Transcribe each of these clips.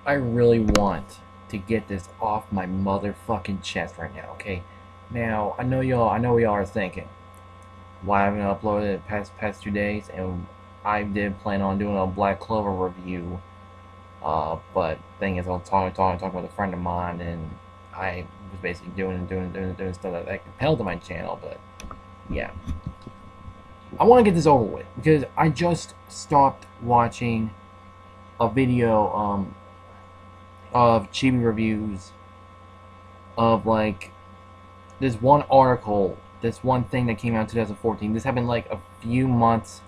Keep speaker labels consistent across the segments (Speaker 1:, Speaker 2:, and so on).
Speaker 1: I really want to get this off my motherfucking chest right now, okay? Now, I know what y'all are thinking. Why haven't I uploaded it past 2 days? And I did plan on doing a Black Clover review. But thing is, I was talking with a friend of mine, and I was basically doing stuff that compelled to my channel. But yeah, I want to get this over with because I just stopped watching a video of chibi reviews of like this one article, this one thing that came out in 2014. This happened like a few months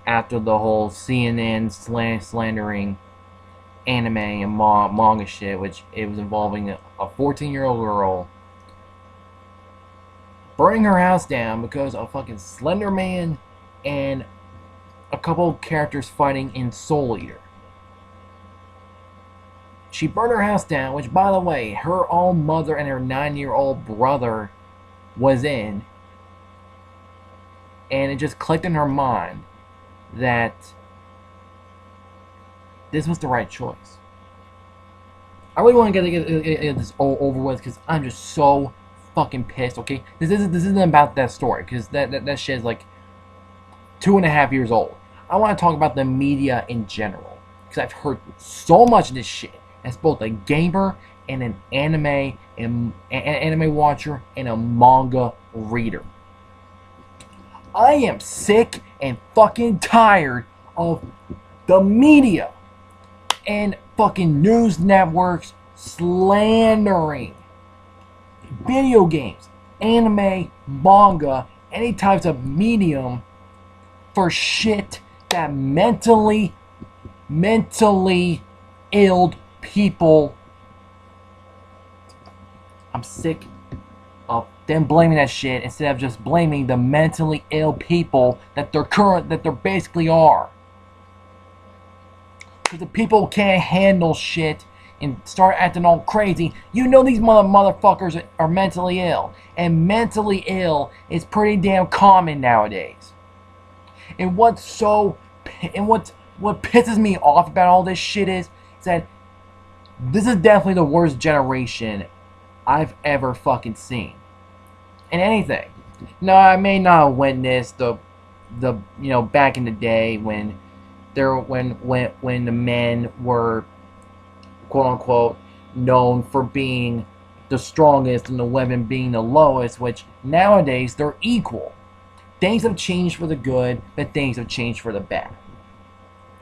Speaker 1: after the whole CNN slandering anime and manga shit, which it was involving a 14-year-old girl burning her house down because of fucking Slender Man and a couple characters fighting in Soul Eater. She burned her house down, which, by the way, her own mother and her 9-year-old brother was in. And it just clicked in her mind that this was the right choice. I really want to get this all over with because I'm just so fucking pissed, okay? This isn't about that story because that shit is like 2.5 years old. I want to talk about the media in general because I've heard so much of this shit as both a gamer and an anime watcher and a manga reader. I am sick and fucking tired of the media and fucking news networks slandering video games, anime, manga, any types of medium for shit that mentally ill people. I'm sick of them blaming that shit instead of just blaming the mentally ill people that they're basically are. Because the people can't handle shit and start acting all crazy. You know these motherfuckers are mentally ill. And mentally ill is pretty damn common nowadays. And what pisses me off about all this shit is that this is definitely the worst generation I've ever fucking seen. In anything. Now, I may not have witnessed the back in the day when the men were quote unquote known for being the strongest and the women being the lowest, which nowadays they're equal. Things have changed for the good, but things have changed for the bad.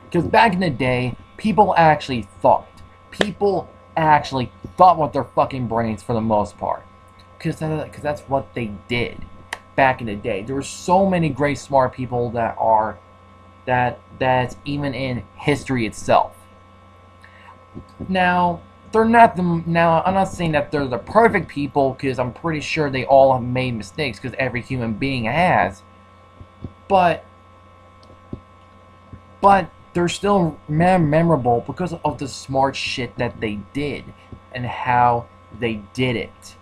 Speaker 1: Because back in the day, people actually thought. People actually thought with their fucking brains for the most part. Because that's what they did back in the day. There were so many great smart people that's even in history itself. Now, I'm not saying that they're the perfect people, because I'm pretty sure they all have made mistakes, because every human being has. But they're still memorable because of the smart shit that they did and how they did it.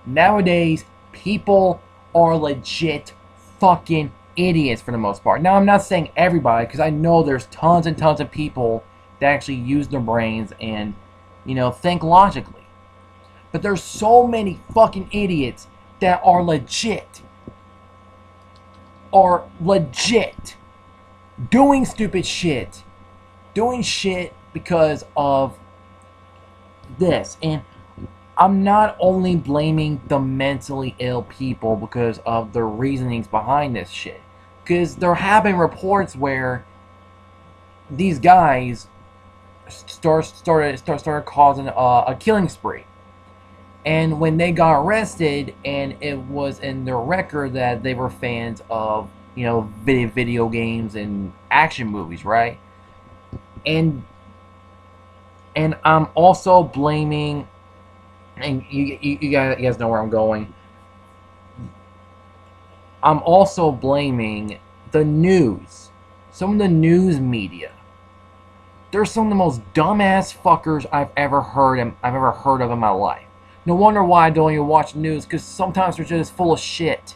Speaker 1: Nowadays, people are legit fucking idiots for the most part. Now, I'm not saying everybody, because I know there's tons and tons of people that actually use their brains and, think logically. But there's so many fucking idiots that are legit doing stupid shit, doing shit because of this. And I'm not only blaming the mentally ill people because of the reasonings behind this shit, because there have been reports where these guys started causing a killing spree. And when they got arrested, and it was in their record that they were fans of, video games and action movies, right? And I'm also blaming, and you guys know where I'm going. I'm also blaming the news. Some of the news media. They're some of the most dumbass fuckers I've ever heard of in my life. No wonder why I don't even watch the news, because sometimes they're just full of shit.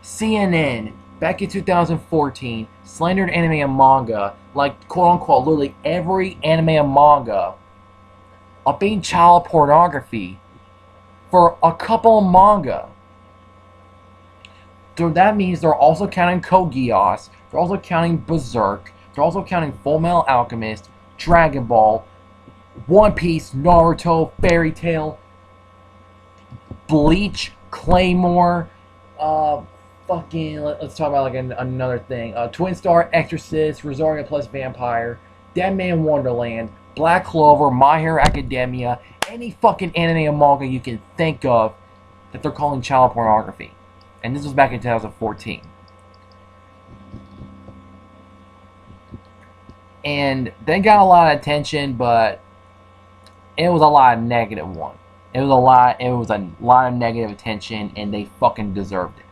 Speaker 1: CNN, back in 2014, Slandered anime and manga like quote unquote, literally every anime and manga are being child pornography for a couple of manga. So that means they're also counting Code Geass, they're also counting Berserk, they're also counting Full Metal Alchemist, Dragon Ball, One Piece, Naruto, Fairy Tail, Bleach, Claymore, let's talk about like another thing. Twin Star, Exorcist, Rosario plus Vampire, Dead Man Wonderland, Black Clover, My Hero Academia, any fucking anime and manga you can think of that they're calling child pornography. And this was back in 2014. And they got a lot of attention, but it was a lot of negative one. It was a lot of negative attention, and they fucking deserved it.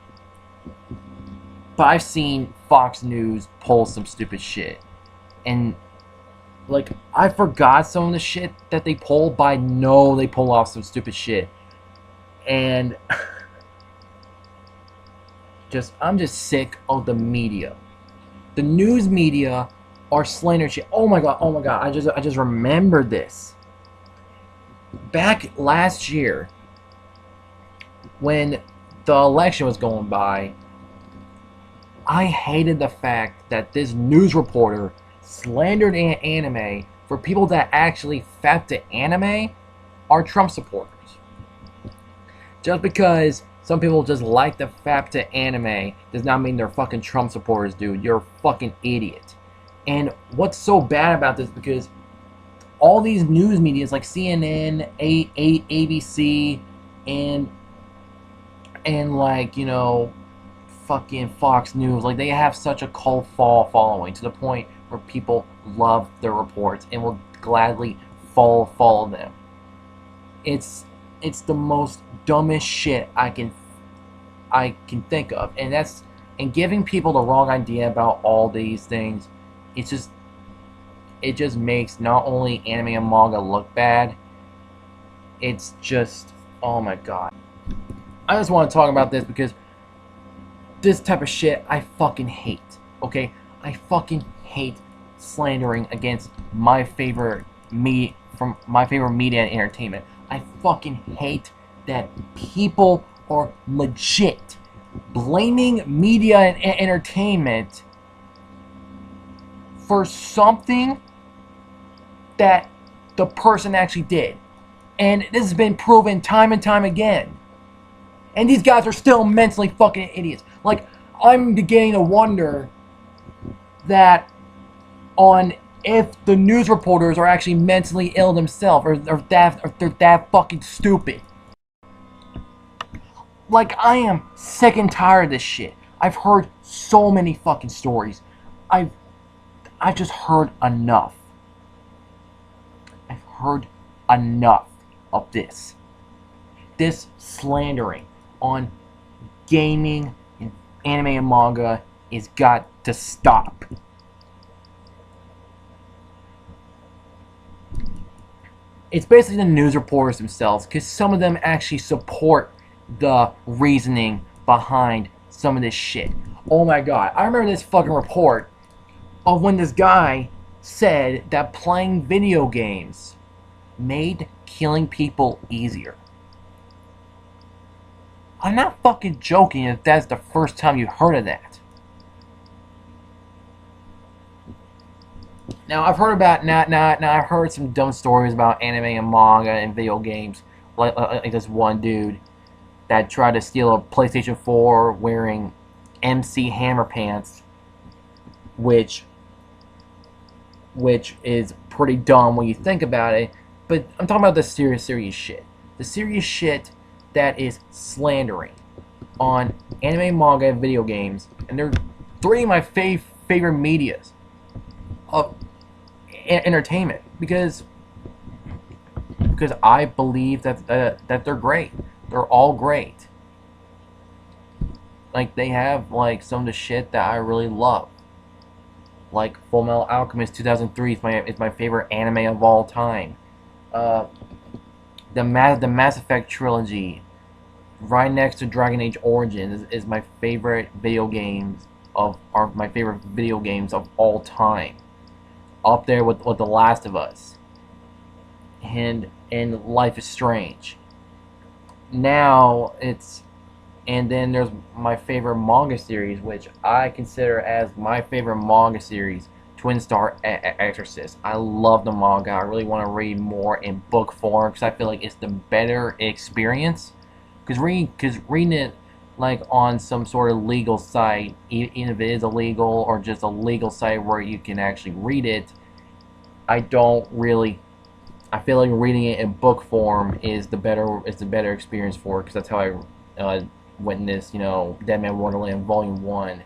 Speaker 1: But I've seen Fox News pull some stupid shit. And like, I forgot some of the shit that they pulled, but I know they pull off some stupid shit. And I'm just sick of the media. The news media are slandering shit. Oh my god, I just remembered this. Back last year, when the election was going by, I hated the fact that this news reporter slandered anime for people that actually fact to anime are Trump supporters. Just because some people just like the fap to anime does not mean they're fucking Trump supporters, dude. You're a fucking idiot. And what's so bad about this, because all these news medias like CNN, ABC, and like, you know, fucking Fox News, like, they have such a cult following to the point where people love their reports and will gladly follow them. It's the most dumbest shit I can think of, and giving people the wrong idea about all these things. It just makes not only anime and manga look bad, it's just, oh my god. I just want to talk about this because this type of shit I fucking hate, okay? I fucking hate slandering against my favorite media and entertainment. I fucking hate that people are legit blaming media and entertainment for something that the person actually did. And this has been proven time and time again. And these guys are still mentally fucking idiots. Like, I'm beginning to wonder that if the news reporters are actually mentally ill themselves, or they're that fucking stupid. Like, I am sick and tired of this shit. I've heard so many fucking stories. I've just heard enough. I've heard enough of this. This slandering on gaming and anime and manga is got to stop. It's basically the news reporters themselves, because some of them actually support the reasoning behind some of this shit. Oh my god, I remember this fucking report of when this guy said that playing video games made killing people easier. I'm not fucking joking if that's the first time you heard of that. Now, I've heard about now I've heard some dumb stories about anime and manga and video games, like this one dude that tried to steal a PlayStation 4 wearing MC Hammer pants, which is pretty dumb when you think about it. But I'm talking about the serious shit. The serious shit that is slandering on anime, manga, and video games, and they're three of my favorite medias of entertainment, because I believe that they're great. They're all great. Like, they have like some of the shit that I really love. Like Full Metal Alchemist 2003 is my favorite anime of all time. The Mass Effect trilogy, right next to Dragon Age Origins, is my favorite video games of all time. up there with The Last of Us and Life is Strange. Now it's and then there's my favorite manga series, which I consider as my favorite manga series, Twin Star Exorcist. I love the manga. I really want to read more in book form because I feel like it's the better experience. Because reading it like on some sort of legal site, even if it is illegal or just a legal site where you can actually read it, I don't really. I feel like reading it in book form is the better experience for it because that's how I witnessed Dead Man Wonderland Volume 1,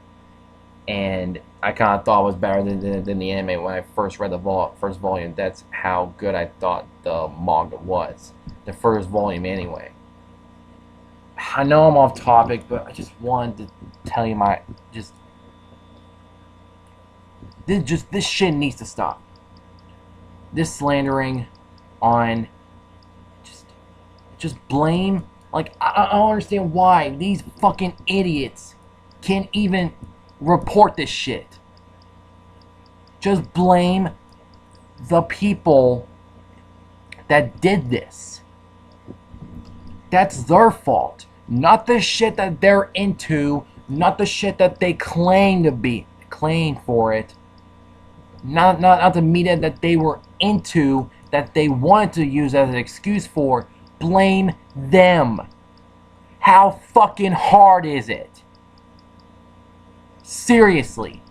Speaker 1: and I kind of thought it was better than the anime when I first read the first volume. That's how good I thought the manga was, the first volume anyway. I know I'm off topic, but I just wanted to tell you this shit needs to stop. This slandering on just blame. Like, I don't understand why these fucking idiots can't even report this shit. Just blame the people that did this. That's their fault. Not the shit that they're into. Not the shit that they claim for it. Not the media that they were into, that they wanted to use as an excuse for. Blame them. How fucking hard is it? Seriously.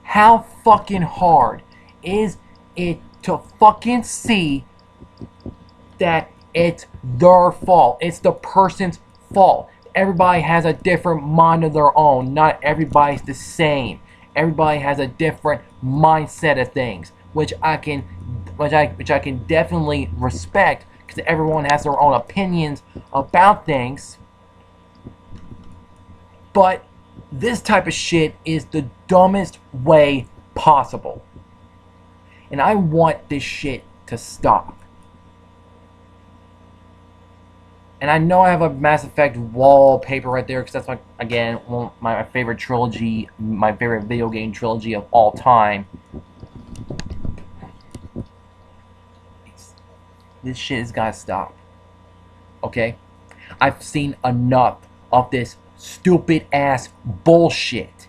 Speaker 1: How fucking hard is it to fucking see that it's their fault? It's the person's fault. Everybody has a different mind of their own. Not everybody's the same. Everybody has a different mindset of things, which I can definitely respect because everyone has their own opinions about things. But this type of shit is the dumbest way possible. And I want this shit to stop. And I know I have a Mass Effect wallpaper right there because that's my favorite trilogy, my favorite video game trilogy of all time. This shit has got to stop. Okay? I've seen enough of this stupid ass bullshit.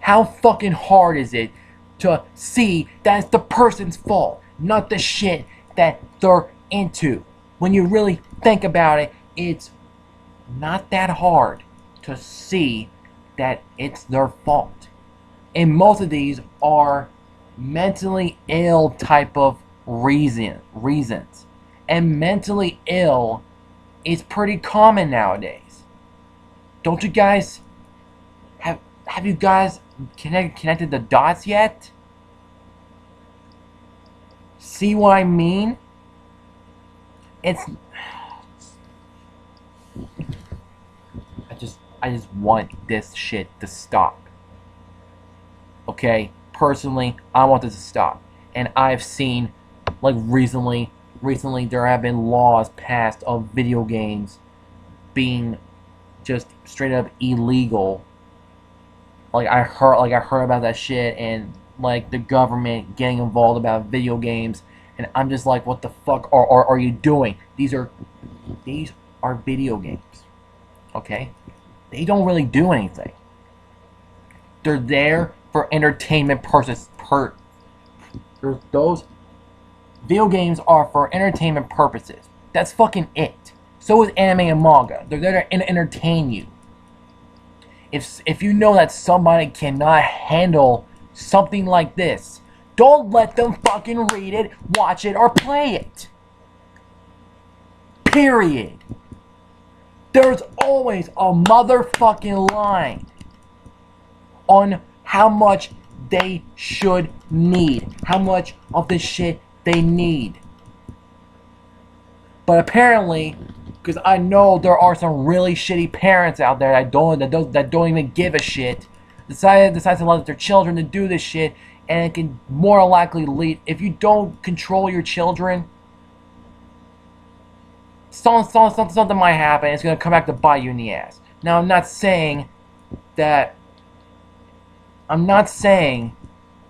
Speaker 1: How fucking hard is it to see that it's the person's fault, not the shit that they're into? When you really think about it, it's not that hard to see that it's their fault. And most of these are mentally ill type of reasons. And mentally ill is pretty common nowadays. Don't you guys have you guys connected the dots yet? See what I mean? I just want this shit to stop. Okay? Personally, I want this to stop. And I've seen, like, recently there have been laws passed of video games being just straight up illegal. I heard about that shit, and like the government getting involved about video games, and I'm just like, what the fuck are you doing? These are video games. Okay? They don't really do anything. They're there for entertainment purposes. Those video games are for entertainment purposes. That's fucking it. So is anime and manga. They're there to entertain you. If you know that somebody cannot handle something like this, don't let them fucking read it, watch it, or play it. Period. There's always a motherfucking line on how much they should need. How much of this shit they need. But apparently, because I know there are some really shitty parents out there that don't even give a shit, decide to let their children to do this shit, and it can more likely lead, if you don't control your children, something might happen. It's gonna come back to bite you in the ass. Now, I'm not saying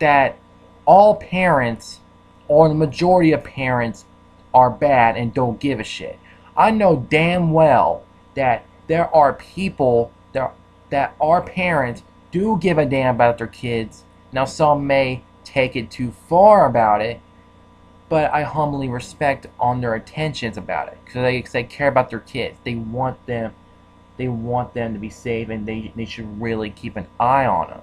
Speaker 1: that all parents, or the majority of parents, are bad and don't give a shit. I know damn well that there are people that are parents do give a damn about their kids. Now some may take it too far about it, but I humbly respect on their intentions about it, because they care about their kids. They want them to be safe, and they should really keep an eye on them,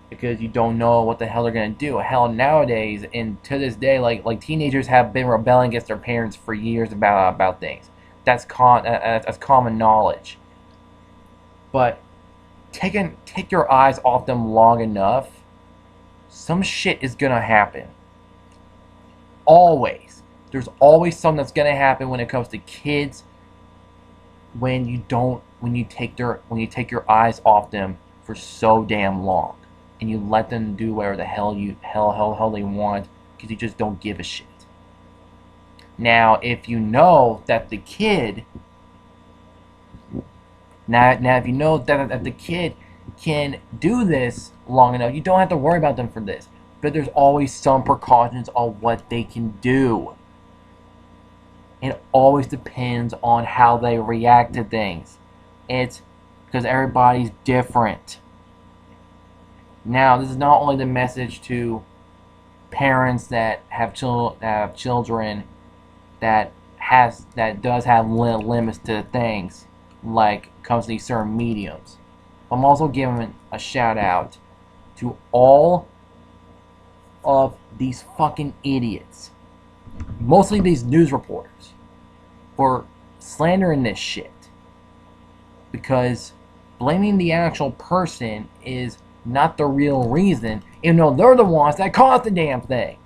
Speaker 1: because you don't know what the hell they're gonna do. Hell, nowadays and to this day, like teenagers have been rebelling against their parents for years about things. That's common knowledge. But take your eyes off them long enough, some shit is gonna happen. Always. There's always something that's gonna happen when it comes to kids, when you take your eyes off them for so damn long, and you let them do whatever the hell they want, because you just don't give a shit. Now, if you know that the kid if you know that the kid can do this long enough, you don't have to worry about them for this. But there's always some precautions on what they can do. It always depends on how they react to things. It's because everybody's different. Now, this is not only the message to parents that have children that does have limits to things, like comes to these certain mediums. I'm also giving a shout out to all of these fucking idiots, mostly these news reporters, for slandering this shit, because blaming the actual person is not the real reason, even though they're the ones that caused the damn thing.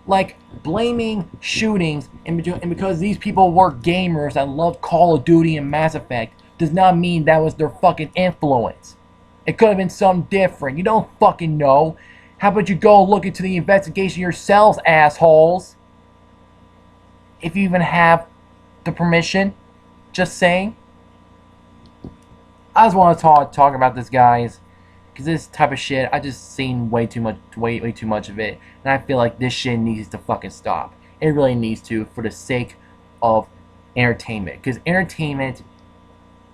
Speaker 1: Like, blaming shootings and because these people were gamers that loved Call of Duty and Mass Effect does not mean that was their fucking influence. It could have been something different. You don't fucking know. How about you go look into the investigation yourselves, assholes? If you even have the permission. Just saying. I just want to talk about this, guys, because this type of shit, I just seen way too much of it, and I feel like this shit needs to fucking stop. It really needs to, for the sake of entertainment, because entertainment,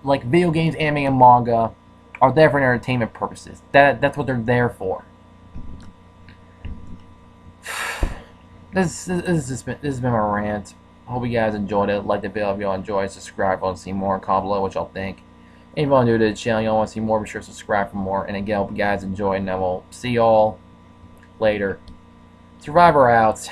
Speaker 1: like video games, anime, and manga, are there for entertainment purposes. That's what they're there for. This has been my rant. Hope you guys enjoyed it. Like the video if y'all enjoyed. Subscribe if you want to see more. Comment below what y'all think. And if y'all new to the channel, y'all want to see more, be sure to subscribe for more. And again, hope you guys enjoyed, and I will see y'all later. Survivor out.